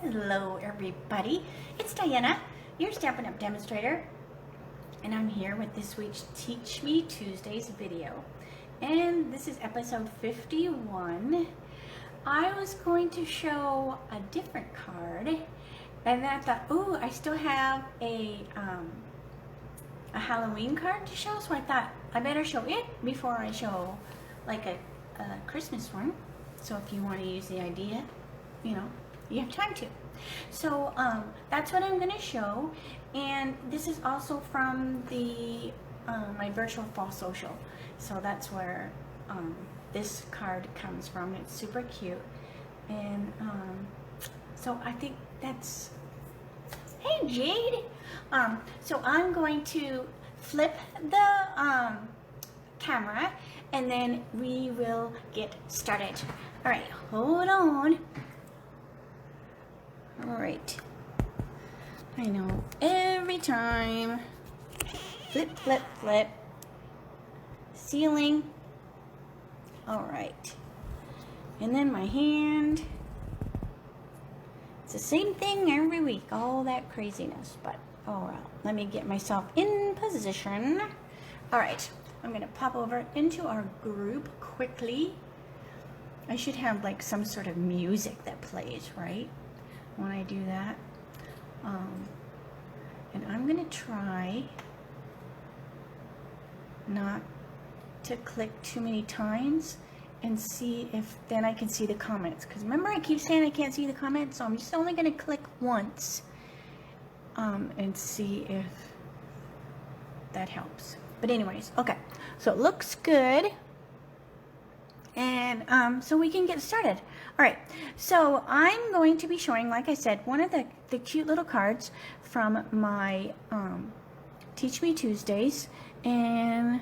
Hello everybody, it's Diana, your Stampin' Up! Demonstrator, and I'm here with this week's Teach Me Tuesdays video. And this is episode 51. I was going to show a different card, and then I thought, oh, I still have a Halloween card to show, so I thought I better show it before I show like a Christmas one. So if you want to use the idea, you know, you have time to. So that's what I'm going to show, and this is also from the my virtual fall social. So that's where this card comes from. It's super cute, and so I think that's. Hey Jade. So I'm going to flip the camera, and then we will get started. All right, hold on. All right. I know, every time. Flip, flip, flip. Ceiling. All right. And then my hand. It's the same thing every week, all that craziness, but oh well. Let me get myself in position. All right, I'm gonna pop over into our group quickly. I should have like some sort of music that plays, right? When I do that. And I'm gonna try not to click too many times and see if then I can see the comments, because remember I keep saying I can't see the comments, so I'm just only going to click once and see if that helps. But anyways, okay, so it looks good, and so we can get started. All right, so I'm going to be showing, like I said, one of the cute little cards from my Teach Me Tuesdays, and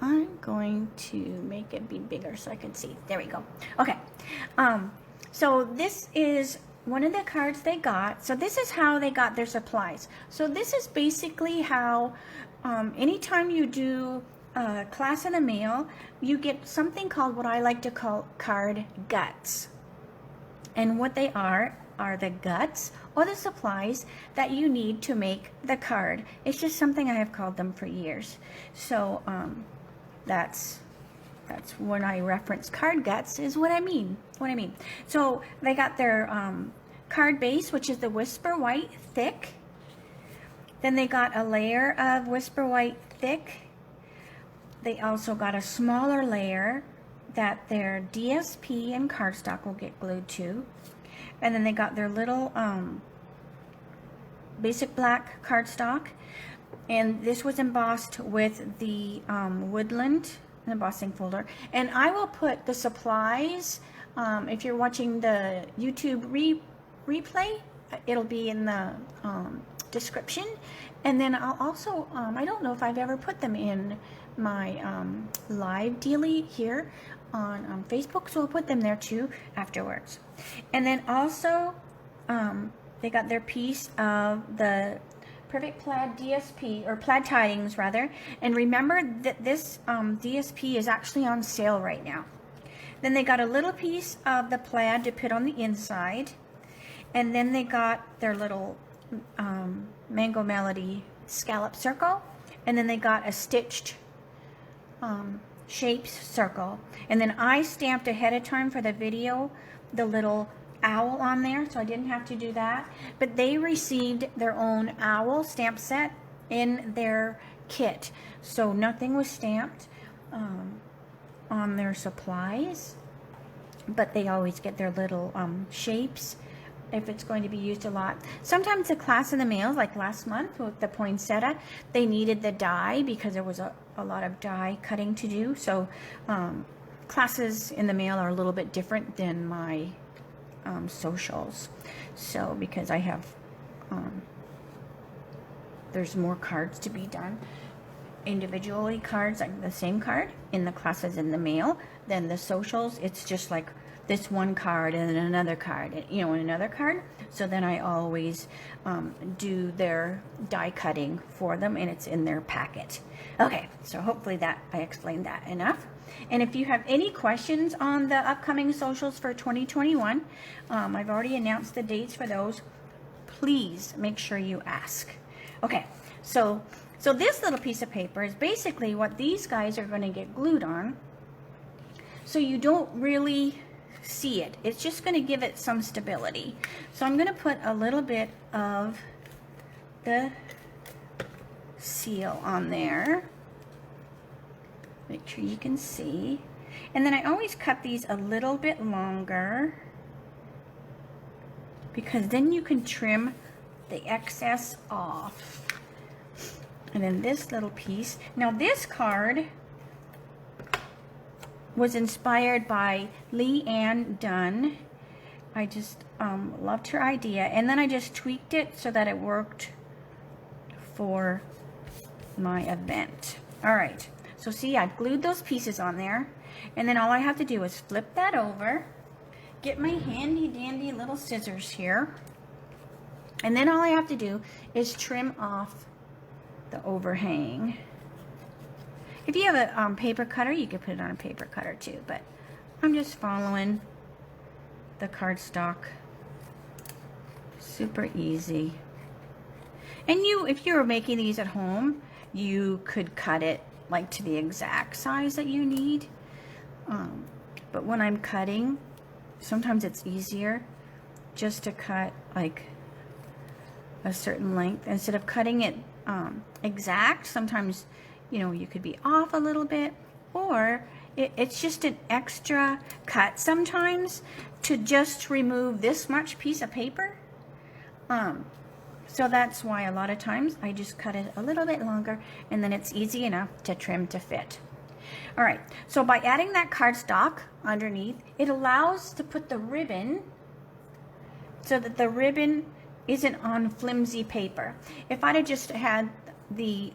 I'm going to make it be bigger so I can see. There we go. Okay. So this is one of the cards they got. So this is how they got their supplies. So this is basically how anytime you do a class in the mail, you get something called what I like to call card guts. And what they are the guts or the supplies that you need to make the card. It's just something I have called them for years. So that's when I reference card guts is what I mean. So they got their card base, which is the Whisper White Thick. Then they got a layer of Whisper White Thick. They also got a smaller layer that their DSP and cardstock will get glued to. And then they got their little basic black cardstock. And this was embossed with the Woodland embossing folder. And I will put the supplies, if you're watching the YouTube replay, it'll be in the description. And then I'll also, I don't know if I've ever put them in my live dealie here on Facebook, so I'll put them there too afterwards. And then also, they got their piece of the Perfect Plaid DSP, or Plaid Tidings rather, and remember that this DSP is actually on sale right now. Then they got a little piece of the plaid to put on the inside, and then they got their little Mango Melody scallop circle, and then they got a stitched shapes circle, and then I stamped ahead of time for the video the little owl on there, so I didn't have to do that. But they received their own owl stamp set in their kit, so nothing was stamped on their supplies, but they always get their little shapes if it's going to be used a lot. Sometimes the class in the mail, like last month with the poinsettia, they needed the die because there was a lot of die cutting to do. So classes in the mail are a little bit different than my socials, so because I have there's more cards to be done individually, cards like the same card in the classes in the mail, than the socials. It's just like this one card and then another card, you know, and another card. So then I always do their die cutting for them, and it's in their packet. Okay, so hopefully that I explained that enough. And if you have any questions on the upcoming socials for 2021, I've already announced the dates for those. Please make sure you ask. Okay, so this little piece of paper is basically what these guys are going to get glued on, so you don't really see it. It's just going to give it some stability. So I'm going to put a little bit of the seal on there. Make sure you can see. And then I always cut these a little bit longer, because then you can trim the excess off. And then this little piece. Now this card was inspired by Lee Ann Dunn. I just loved her idea, and then I just tweaked it so that it worked for my event. All right, so see, I've glued those pieces on there, and then all I have to do is flip that over, get my handy dandy little scissors here, and then all I have to do is trim off the overhang. If you have a paper cutter, you could put it on a paper cutter too, but I'm just following the cardstock. Super easy. And if you were making these at home, you could cut it like to the exact size that you need. But when I'm cutting, sometimes it's easier just to cut like a certain length instead of cutting it exact. Sometimes, you know, you could be off a little bit, or it's just an extra cut sometimes to just remove this much piece of paper. So that's why a lot of times I just cut it a little bit longer, and then it's easy enough to trim to fit. All right, so by adding that cardstock underneath, it allows to put the ribbon so that the ribbon isn't on flimsy paper. If I'd have just had the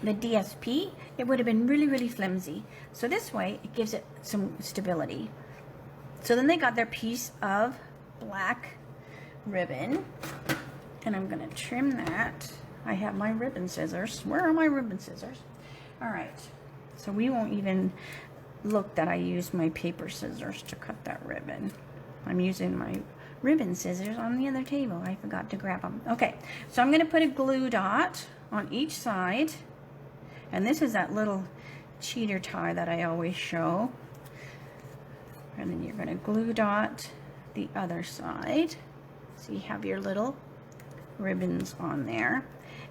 DSP, it would have been really, really flimsy. So this way, it gives it some stability. So then they got their piece of black ribbon, and I'm going to trim that. I have my ribbon scissors. Where are my ribbon scissors? All right, so we won't even look that I used my paper scissors to cut that ribbon. I'm using my ribbon scissors on the other table. I forgot to grab them. Okay, so I'm going to put a glue dot on each side, and this is that little cheater tie that I always show. And then you're going to glue dot the other side, so you have your little ribbons on there.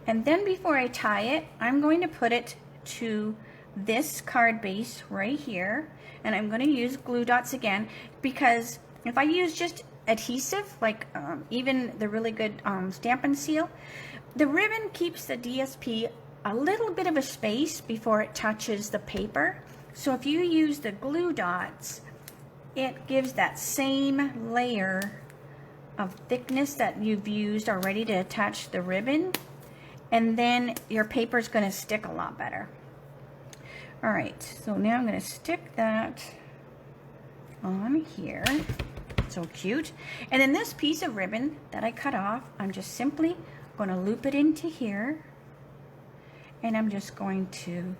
And then before I tie it, I'm going to put it to this card base right here, and I'm going to use glue dots again, because if I use just adhesive, like even the really good Stampin' seal, the ribbon keeps the DSP a little bit of a space before it touches the paper. So if you use the glue dots, it gives that same layer of thickness that you've used already to attach the ribbon, and then your paper is going to stick a lot better. All right, so now I'm going to stick that on here. So cute. And then this piece of ribbon that I cut off, I'm just simply going to loop it into here, and I'm just going to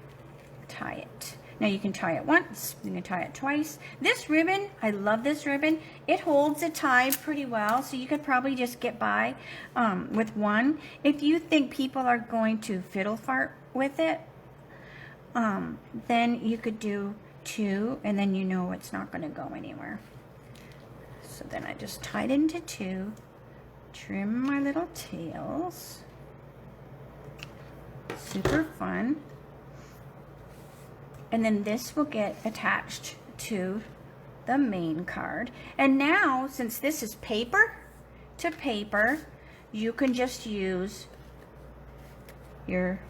tie it. Now you can tie it once, you can tie it twice. This ribbon, I love this ribbon. It holds a tie pretty well, so you could probably just get by with one. If you think people are going to fiddle fart with it, then you could do two, and then you know it's not going to go anywhere. So then I just tied into two, trim my little tails. Super fun. And then this will get attached to the main card. And now, since this is paper to paper, you can just use your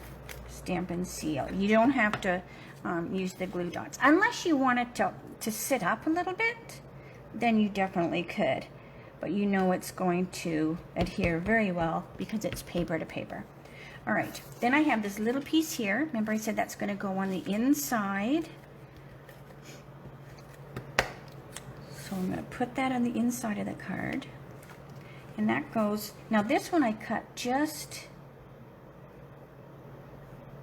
Stampin' seal. You don't have to use the glue dots. Unless you want it to sit up a little bit, then you definitely could. But you know it's going to adhere very well because it's paper to paper. All right, then I have this little piece here. Remember I said that's going to go on the inside. I'm going to put that on the inside of the card. And that goes, now this one I cut just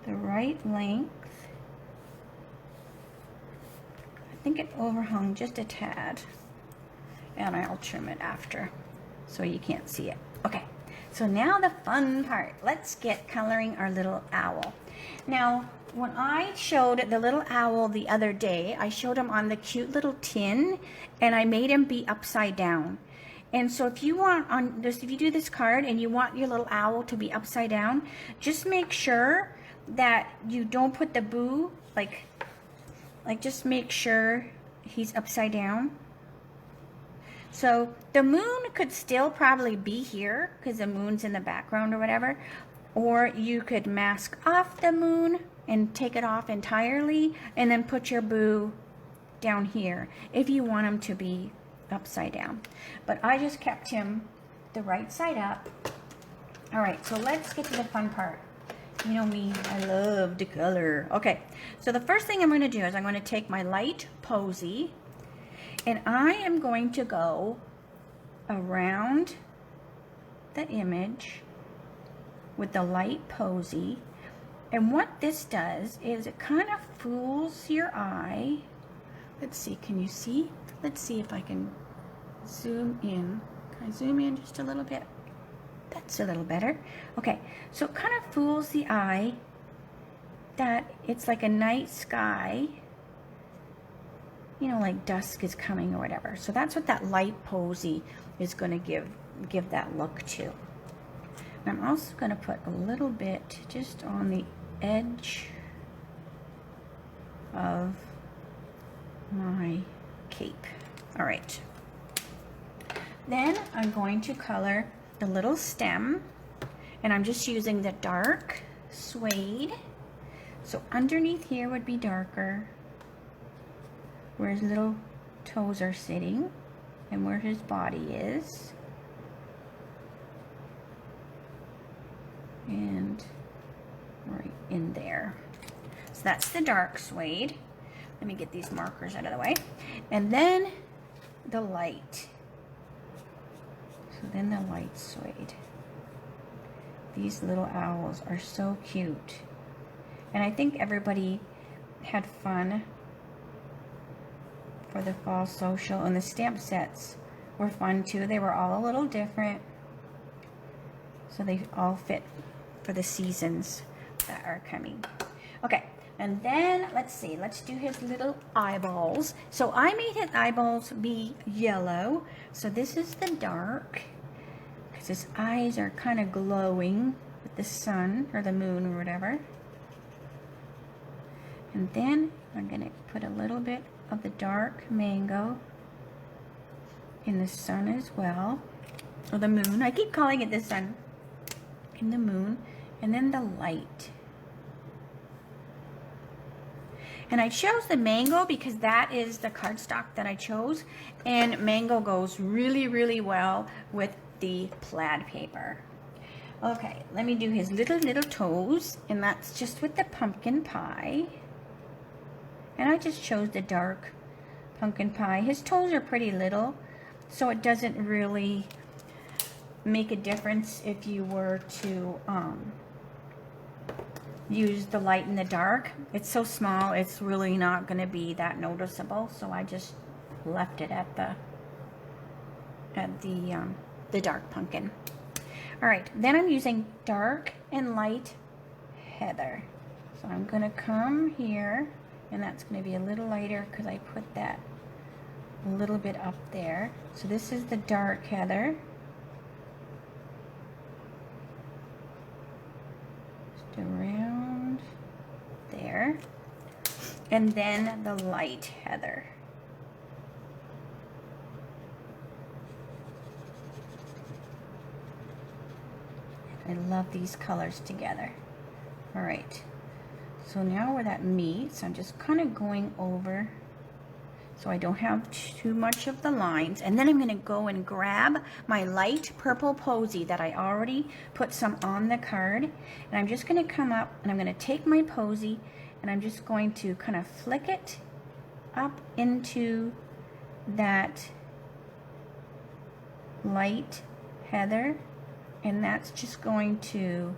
the right length. I think it overhung just a tad. And I'll trim it after so you can't see it. Okay, so now the fun part. Let's get coloring our little owl. Now, when I showed the little owl the other day, I showed him on the cute little tin, and I made him be upside down. And so if you want on this, if you do this card and you want your little owl to be upside down, just make sure that you don't put the boo, like just make sure he's upside down. So the moon could still probably be here because the moon's in the background or whatever. Or you could mask off the moon and take it off entirely and then put your boo down here if you want him to be upside down. But I just kept him the right side up. All right, so let's get to the fun part. You know me, I love to color. Okay, so the first thing I'm going to do is I'm going to take my light posy and I am going to go around the image with the light posy. And what this does is it kind of fools your eye. Let's see, can you see? Let's see if I can zoom in. Can I zoom in just a little bit? That's a little better. Okay, so it kind of fools the eye that it's like a night sky, you know, like dusk is coming or whatever. So that's what that light posy is going to give that look to. And I'm also going to put a little bit just on the edge of my cape. All right. Then I'm going to color the little stem, and I'm just using the dark suede. So underneath here would be darker, where his little toes are sitting and where his body is. And right in there. So that's the dark suede. Let me get these markers out of the way. And then the light. So then the light suede. These little owls are so cute. And I think everybody had fun for the fall social, and the stamp sets were fun too. They were all a little different. So they all fit for the seasons that are coming. Okay, and then let's see, let's do his little eyeballs. So I made his eyeballs be yellow. So this is the dark, because his eyes are kind of glowing with the sun or the moon or whatever. And then I'm gonna put a little bit of the dark mango in the sun as well, or the moon. I keep calling it the sun. In the moon, and then the light. And I chose the mango because that is the cardstock that I chose, and mango goes really, really well with the plaid paper. Okay, let me do his little toes, and that's just with the pumpkin pie. And I just chose the dark pumpkin pie. His toes are pretty little, so it doesn't really make a difference if you were to use the light and the dark. It's so small, it's really not going to be that noticeable. So I just left it at the dark pumpkin. All right, then I'm using dark and light heather. So I'm going to come here, and that's going to be a little lighter because I put that a little bit up there. So this is the dark heather. Around there, and then the light heather. I love these colors together. All right, so now where that meets, I'm just kind of going over so I don't have too much of the lines, and then I'm going to go and grab my light purple posy that I already put some on the card, and I'm just going to come up and I'm going to take my posy and I'm just going to kind of flick it up into that light heather, and that's just going to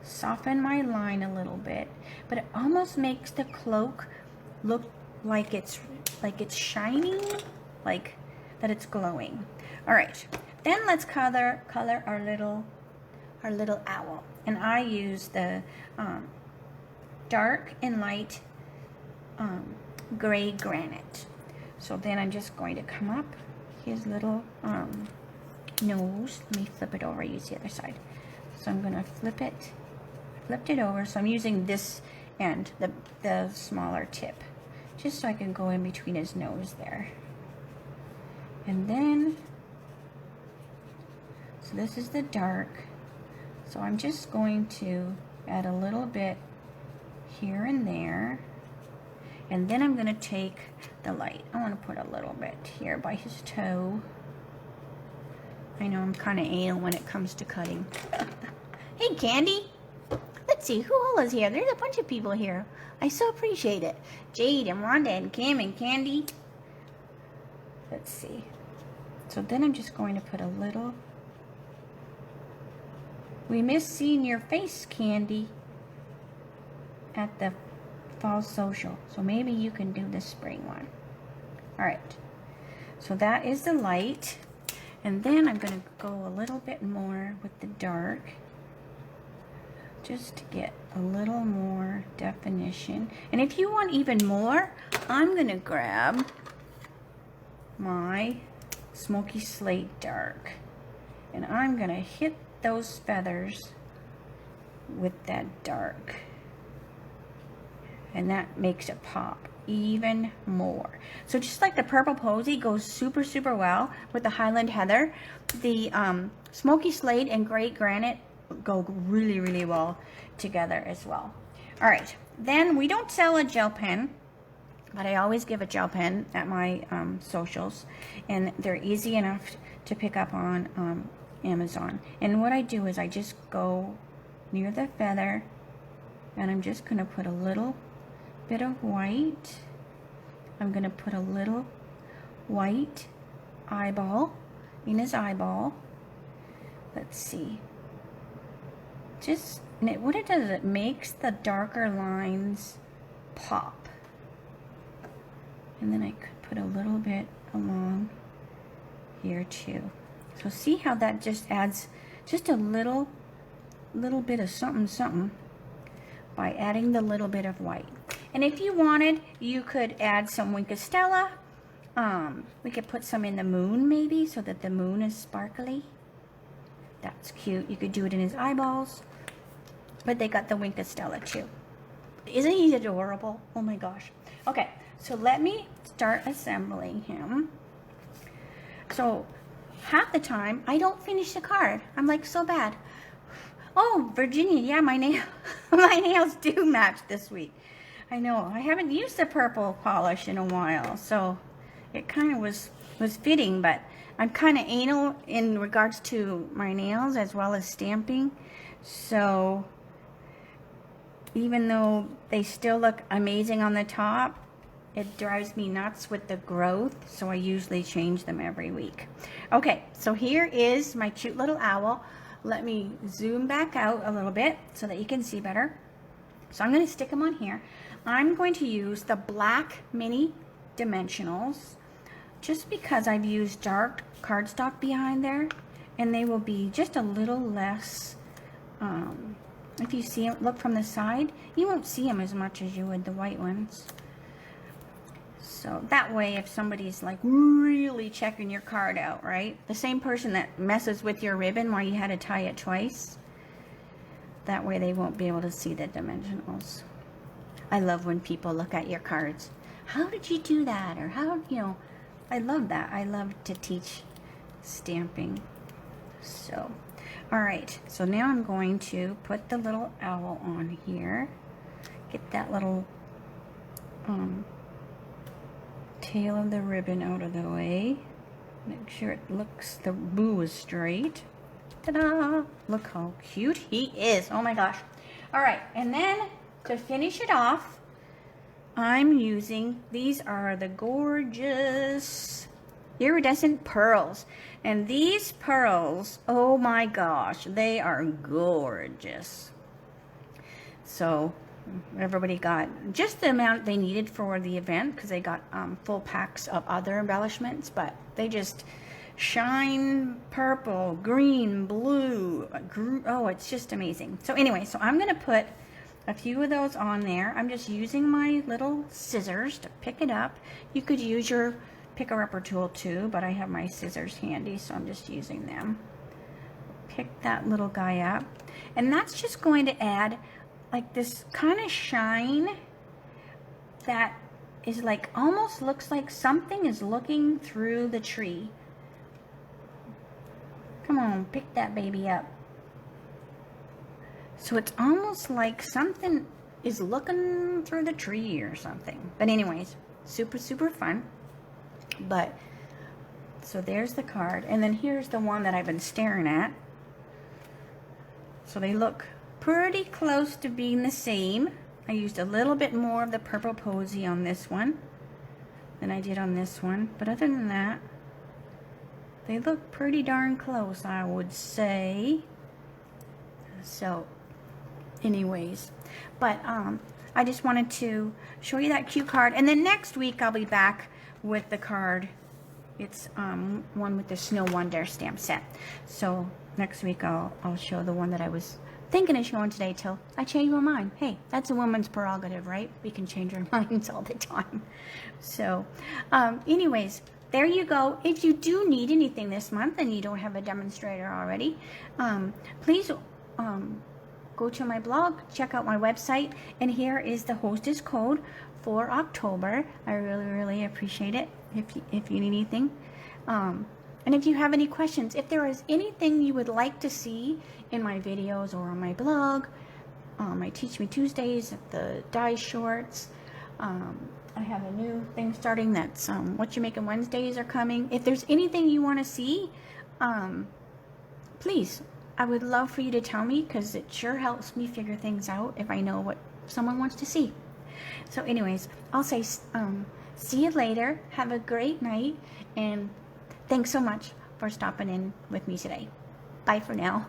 soften my line a little bit, but it almost makes the cloak look like it's shining, like that it's glowing. All right, then let's color our little owl, and I use the dark and light gray granite. So then I'm just going to come up his little nose. Let me flip it over, use the other side. So I'm going to flipped it over. So I'm using this end, the smaller tip, just so I can go in between his nose there. And then, so this is the dark. So I'm just going to add a little bit here and there. And then I'm going to take the light. I want to put a little bit here by his toe. I know I'm kind of anal when it comes to cutting. Hey, Candy. Let's see, who all is here? There's a bunch of people here. I so appreciate it. Jade and Wanda and Kim and Candy. Let's see. So then I'm just going to put a little. We miss seeing your face, Candy, at the fall social. So maybe you can do the spring one. All right. So that is the light. And then I'm going to go a little bit more with the dark, just to get a little more definition. And if you want even more, I'm going to grab my Smoky Slate Dark, and I'm going to hit those feathers with that dark, and that makes it pop even more. So just like the purple posy goes super well with the Highland Heather, the Smoky Slate and Gray Granite go really well together as well. All right, then we don't sell a gel pen, but I always give a gel pen at my socials, and they're easy enough to pick up on Amazon. And what I do is I just go near the feather, and I'm just going to put a little bit of white. I'm going to put a little white eyeball in his eyeball. Let's see. Just what it does, it makes the darker lines pop. And then I could put a little bit along here too. So see how that just adds just a little bit of something by adding the little bit of white. And if you wanted, you could add some Winkostella. We could put some in the moon maybe, so that the moon is sparkly. That's cute. You could do it in his eyeballs. But they got the Winkostella too. Isn't he adorable? Oh my gosh. Okay, so let me start assembling him. So half the time, I don't finish the card. I'm like, so bad. Oh, Virginia, yeah, my nails do match this week. I know, I haven't used the purple polish in a while, so it kind of was fitting, but I'm kind of anal in regards to my nails as well as stamping. So even though they still look amazing on the top, it drives me nuts with the growth, so I usually change them every week. Okay, so here is my cute little owl. Let me zoom back out a little bit so that you can see better. So I'm going to stick them on here. I'm going to use the black mini dimensionals just because I've used dark cardstock behind there, and they will be just a little less, if you see them, look from the side, you won't see them as much as you would the white ones. So that way, if somebody's like really checking your card out, right? The same person that messes with your ribbon while you had to tie it twice, that way they won't be able to see the dimensionals. I love when people look at your cards. How did you do that? Or how, you know, I love that. I love to teach stamping. So, all right. So now I'm going to put the little owl on here. Get that little tail of the ribbon out of the way. Make sure it looks, the bow is straight. Ta-da! Look how cute he is. Oh my gosh. All right, and then to finish it off, I'm using, these are the gorgeous iridescent pearls. And these pearls, oh my gosh, they are gorgeous. So everybody got just the amount they needed for the event, because they got full packs of other embellishments, but they just shine purple, green, blue. Oh, it's just amazing. So anyway, so I'm going to put a few of those on there. I'm just using my little scissors to pick it up. You could use your picker-upper tool too, but I have my scissors handy, so I'm just using them. Pick that little guy up, and that's just going to add like this kind of shine that is like, almost looks like something is looking through the tree. Come on, pick that baby up. So it's almost like something is looking through the tree or something. But anyways, super, super fun. But, so there's the card. And then here's the one that I've been staring at. So they look pretty close to being the same. I used a little bit more of the purple posy on this one than I did on this one. But other than that, they look pretty darn close, I would say. So, anyways, but I just wanted to show you that cute card. And then next week I'll be back with the card. It's one with the Snow Wonder stamp set. So next week I'll show the one that I was thinking of showing today till I change my mind. Hey, that's a woman's prerogative, right? We can change our minds all the time. So anyways, there you go. If you do need anything this month and you don't have a demonstrator already, please go to my blog, check out my website, and here is the hostess code for October. I really, really appreciate it if you need anything. And if you have any questions, if there is anything you would like to see in my videos or on my blog, my Teach Me Tuesdays, the die shorts, I have a new thing starting that's What You Making Wednesdays are coming. If there's anything you want to see, please, I would love for you to tell me, because it sure helps me figure things out if I know what someone wants to see. So anyways, I'll say see you later. Have a great night, and thanks so much for stopping in with me today. Bye for now.